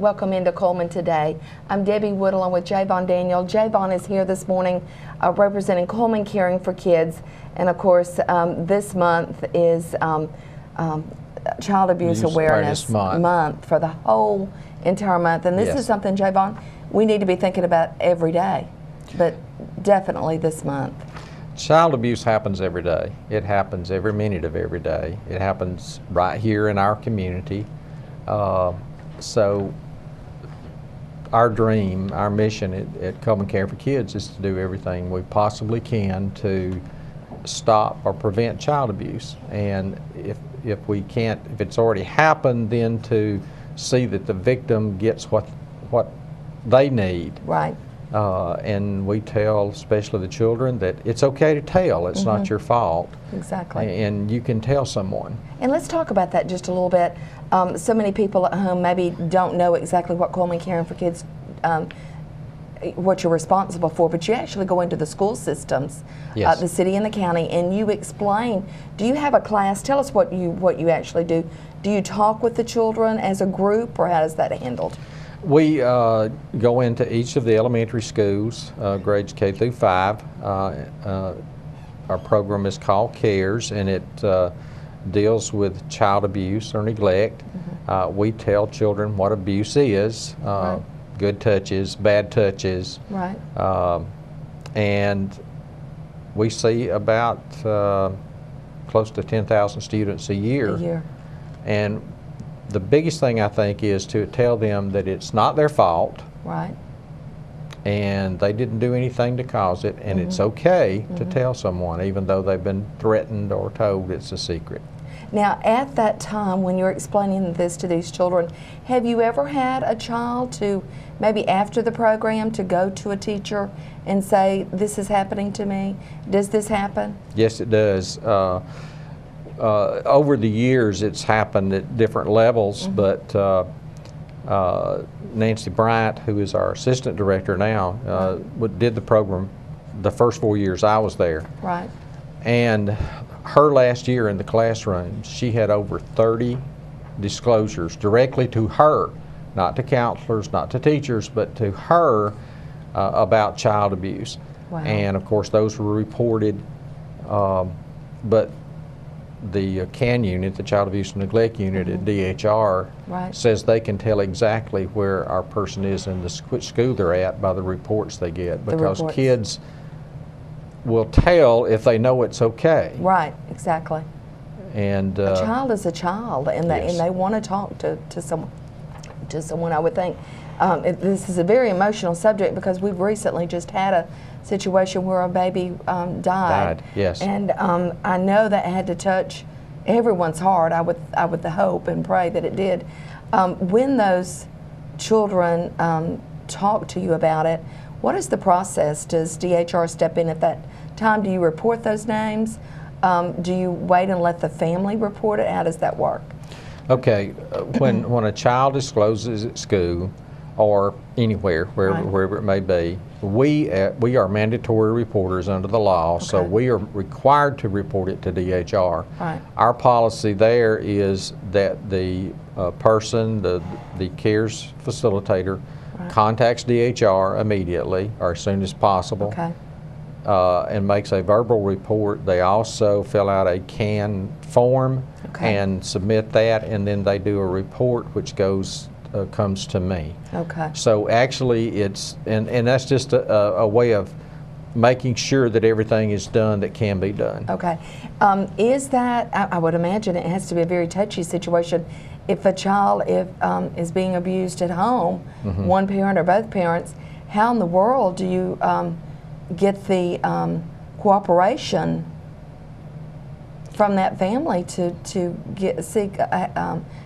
Welcome into Cullman today. I'm Debbie Wood along with Javon Daniel. Javon is here this morning representing Cullman Caring for Kids. And of course, this month is Child Abuse Awareness Month for the whole entire month. And this is something, Javon, we need to be thinking about every day, but definitely this month. Child abuse happens every day. It happens every minute of every day. It happens right here in our community. So our dream, our mission at Cullman Caring for Kids is to do everything we possibly can to stop or prevent child abuse. And if we can't, if it's already happened, then to see that the victim gets what they need. Right. And we tell, especially the children, that it's okay to tell. It's not your fault. Exactly. And you can tell someone. And let's talk about that just a little bit. So many people at home maybe don't know exactly what Cullman Caring for Kids, what you're responsible for, but you actually go into the school systems, the city and the county, and you explain. Do you have a class? Tell us what you actually do. Do you talk with the children as a group, or how is that handled? We go into each of the elementary schools, grades K through 5. Our program is called CARES, and it deals with child abuse or neglect. We tell children what abuse is, good touches, bad touches. Right. And we see about close to 10,000 students a year. And the biggest thing, I think, is to tell them that it's not their fault. Right. And they didn't do anything to cause it, and it's okay to tell someone, even though they've been threatened or told it's a secret. Now, at that time when you're explaining this to these children, have you ever had a child to, maybe after the program, to go to a teacher and say, this is happening to me? Does this happen? Yes, it does. Over the years, it's happened at different levels, but Nancy Bryant, who is our assistant director now, did the program the first 4 years I was there. Right. And her last year in the classroom, she had over 30 disclosures directly to her, not to counselors, not to teachers, but to her about child abuse. Wow. And of course, those were reported, but the CAN unit, the Child Abuse and Neglect unit at DHR, says they can tell exactly where our person is and which school they're at by the reports they get, because kids will tell if they know it's okay. Right, exactly. And a child is a child, and they want to talk to someone. I would think this is a very emotional subject, because we've recently just had a situation where a baby died. Yes. And I know that had to touch everyone's heart. I would hope and pray that it did. When those children talk to you about it, what is the process? Does DHR step in at that time? Do you report those names? Do you wait and let the family report it? How does that work? Okay, when a child discloses at school or anywhere, wherever it may be, we are mandatory reporters under the law, so we are required to report it to DHR. Right. Our policy there is that the person, the CARES facilitator, contacts DHR immediately or as soon as possible. And makes a verbal report. They also fill out a CAN form and submit that, and then they do a report which comes to me. So actually it's, and that's just a way of making sure that everything is done that can be done. Is that, I would imagine it has to be a very touchy situation. If a child is being abused at home, one parent or both parents, how in the world do you get the cooperation from that family to seek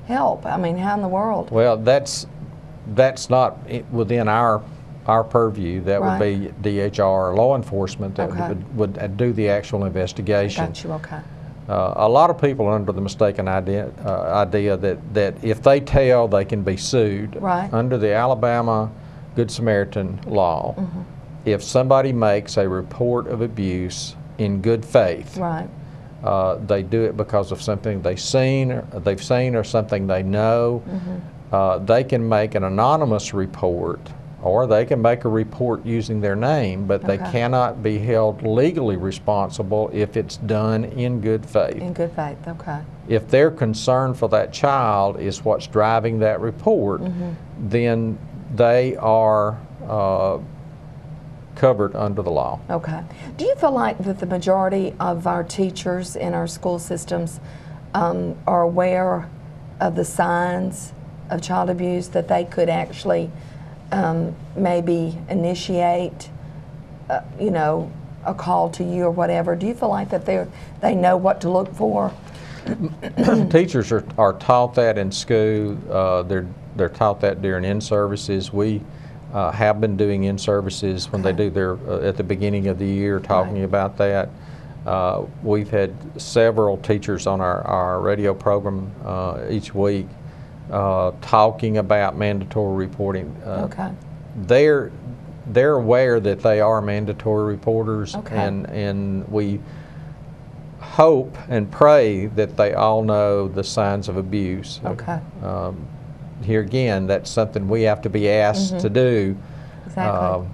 help? I mean, how in the world? Well, that's not within our purview. That would be DHR or law enforcement that would do the actual investigation. Got you. A lot of people are under the mistaken idea that if they tell, they can be sued. Under the Alabama Good Samaritan law, if somebody makes a report of abuse in good faith, they do it because of something they've seen or something they know, they can make an anonymous report, or they can make a report using their name, but they cannot be held legally responsible if it's done in good faith. In good faith, okay. If their concern for that child is what's driving that report, then they are covered under the law. Okay. Do you feel like that the majority of our teachers in our school systems are aware of the signs of child abuse, that they could actually maybe initiate, you know, a call to you or whatever? Do you feel like that they know what to look for? Teachers are taught that in school. They're taught that during in-services. We have been doing in-services when they do their at the beginning of the year, talking about that. We've had several teachers on our radio program each week talking about mandatory reporting. They're aware that they are mandatory reporters, and we hope and pray that they all know the signs of abuse. Here again, that's something we have to be asked to do. Exactly.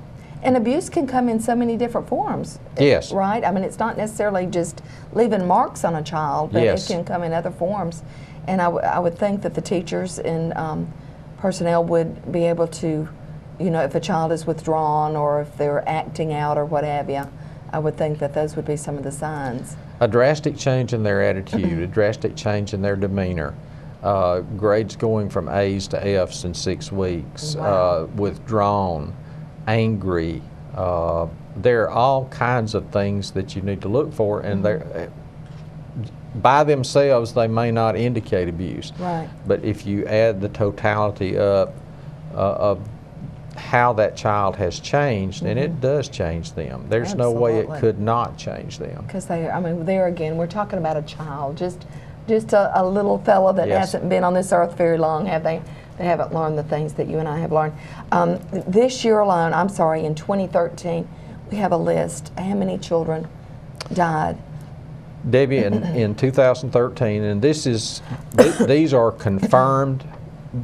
And abuse can come in so many different forms. Yes. Right? I mean, it's not necessarily just leaving marks on a child, but it can come in other forms. And I would think that the teachers and personnel would be able to, you know, if a child is withdrawn or if they're acting out or what have you, I would think that those would be some of the signs. A drastic change in their attitude, a drastic change in their demeanor, grades going from A's to F's in 6 weeks, withdrawn, angry. There are all kinds of things that you need to look for, and they're by themselves they may not indicate abuse. Right. But if you add the totality up of how that child has changed, and it does change them. There's no way it could not change them. Because I mean, there again, we're talking about a child, just a little fella that hasn't been on this earth very long, have they? They haven't learned the things that you and I have learned. This year alone, I'm sorry, in 2013, we have a list. How many children died? Debbie, in 2013, and these are confirmed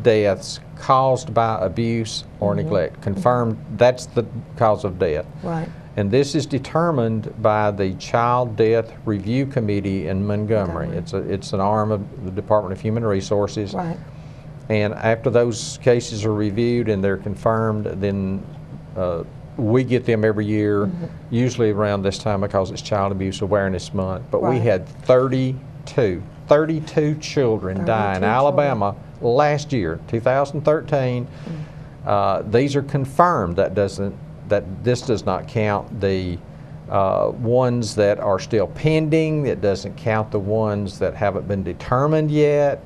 deaths caused by abuse or neglect. Confirmed, that's the cause of death. Right. And this is determined by the Child Death Review Committee in Montgomery. It's an arm of the Department of Human Resources. Right. And after those cases are reviewed and they're confirmed, then we get them every year, usually around this time because it's Child Abuse Awareness Month. But we had 32 children die in Alabama last year, 2013. These are confirmed. This does not count the ones that are still pending. It doesn't count the ones that haven't been determined yet.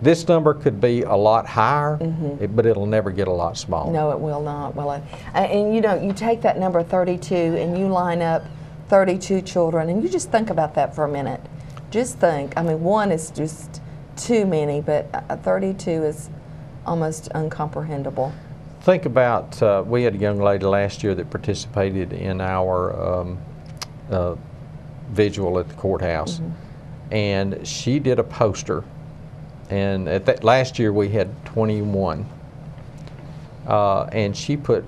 This number could be a lot higher, but it'll never get a lot smaller. No, it will not. Well, and you know, you take that number 32 and you line up 32 children, and you just think about that for a minute. Just think. I mean, one is just too many, but 32 is almost incomprehensible. Think about, we had a young lady last year that participated in our vigil at the courthouse, and she did a poster. And at that last year we had 21, and she put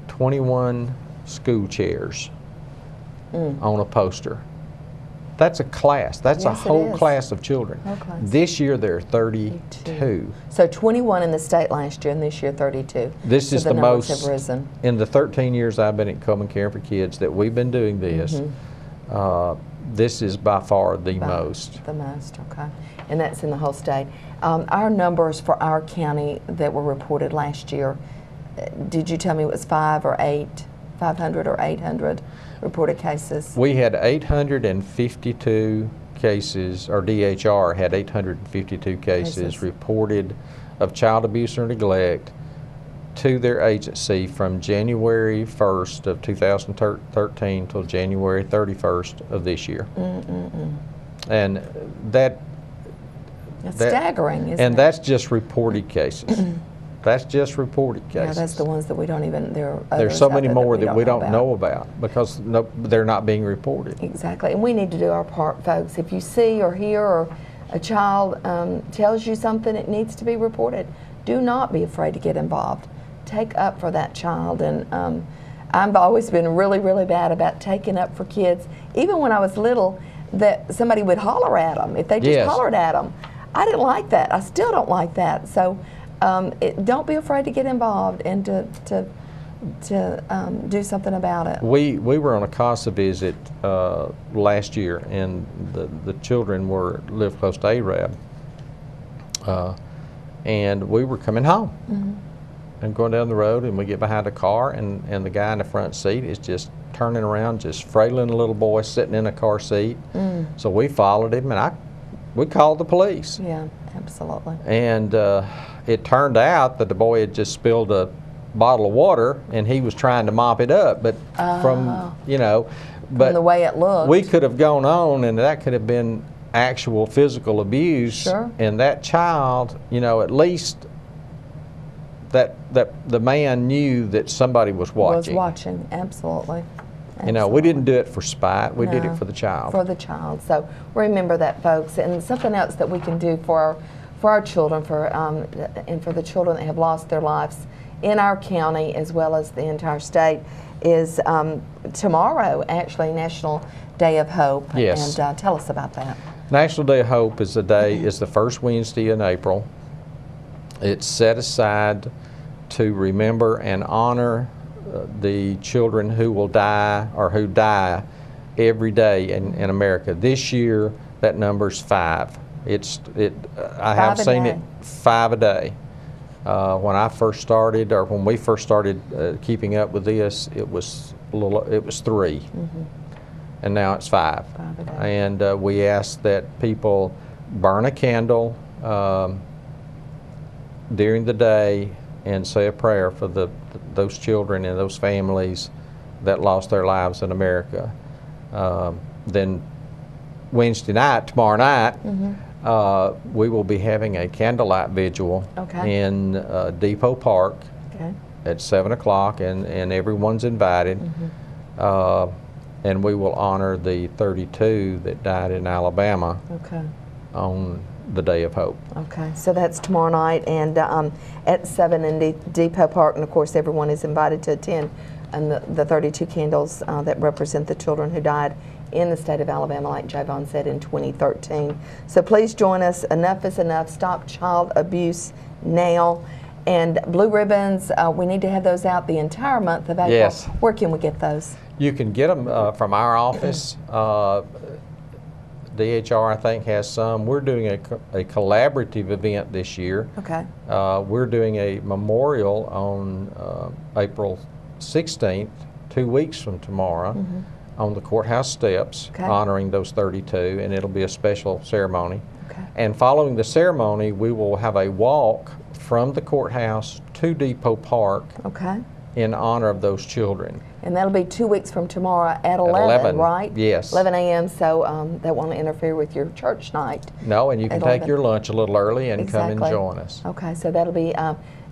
21 school chairs on a poster. That's a class. That's a whole class of children. This year there are 32. So 21 in the state last year, and this year 32. This is the most have risen. In the 13 years I've been at Cullman Caring for Kids that we've been doing this. This is by far the most. The most, okay. And that's in the whole state. Our numbers for our county that were reported last year, did you tell me it was 500 or 800 reported cases? We had 852 cases, or DHR had 852 cases reported of child abuse or neglect to their agency from January 1st of 2013 till January 31st of this year. And that's staggering, isn't it? And that's just reported cases. That's just reported cases. Yeah, that's the ones that we don't even, there's so many more that we don't know about because they're not being reported. Exactly, and we need to do our part, folks. If you see or hear or a child tells you something, it needs to be reported. Do not be afraid to get involved. Take up for that child. And I've always been really, really bad about taking up for kids. Even when I was little, that somebody would holler at them. If they just Yes. hollered at them, I didn't like that. I still don't like that. So don't be afraid to get involved and to do something about it. We were on a CASA visit last year, and the children lived close to Arab, and we were coming home and going down the road, and we get behind a car, and the guy in the front seat is just turning around, just frailing a little boy sitting in a car seat. So we followed him, and we called the police. Yeah, absolutely. And it turned out that the boy had just spilled a bottle of water, and he was trying to mop it up, but from the way it looked, we could have gone on, and that could have been actual physical abuse. Sure. And that child, at least that the man knew that somebody was watching. Absolutely. We didn't do it for spite. We did it for the child. For the child. So remember that, folks. And something else that we can do for our children, and for the children that have lost their lives in our county as well as the entire state, is tomorrow, actually, National Day of Hope. Yes. And tell us about that. National Day of Hope is the first Wednesday in April. It's set aside to remember and honor the children who will die or who die every day in America. This year, that number's 5. I have seen it 5 a day. When we first started keeping up with this, it was 3, and now it's 5. And we ask that people burn a candle during the day and say a prayer for those children and those families that lost their lives in America. Then Wednesday night, tomorrow night, we will be having a candlelight vigil in Depot Park at 7 o'clock, and everyone's invited. And we will honor the 32 that died in Alabama on the Day of Hope. Okay, so that's tomorrow night, and at 7 in Depot Park, and of course everyone is invited to attend, and the 32 candles that represent the children who died in the state of Alabama, like Javon said, in 2013. So please join us. Enough is enough. Stop child abuse now. And blue ribbons, we need to have those out the entire month of April. Yes. Where can we get those? You can get them from our office. DHR, I think, has some. We're doing a collaborative event this year. Okay. We're doing a memorial on April 16th, 2 weeks from tomorrow, on the courthouse steps, honoring those 32, and it'll be a special ceremony. And following the ceremony, we will have a walk from the courthouse to Depot Park in honor of those children. And that'll be 2 weeks from tomorrow at 11, right? Yes. 11 a.m., so that won't interfere with your church night. No, and you can take your lunch a little early and come and join us. Okay, so that'll be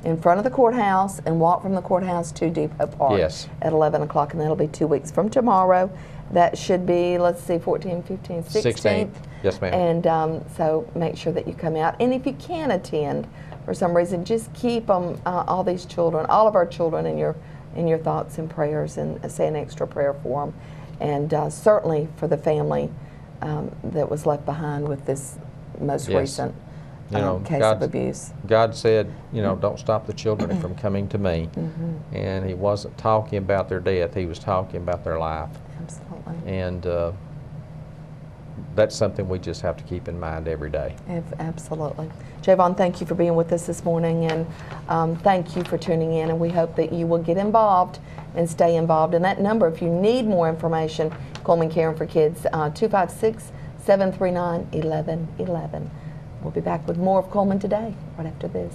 in front of the courthouse, and walk from the courthouse to Depot Park at 11 o'clock, and that'll be 2 weeks from tomorrow. That should be, let's see, 14, 15, 16th. Yes, ma'am. And so make sure that you come out. And if you can attend for some reason, just keep them, all these children, all of our children in your thoughts and prayers, and say an extra prayer for them. And certainly for the family that was left behind with this most recent case of abuse. God said, don't stop the children from coming to me. And he wasn't talking about their death, he was talking about their life. Absolutely. And that's something we just have to keep in mind every day. Absolutely. Javon, thank you for being with us this morning, and thank you for tuning in, and we hope that you will get involved and stay involved. And that number, if you need more information, Cullman Caring for Kids, 256-739-1111. We'll be back with more of Cullman Today right after this.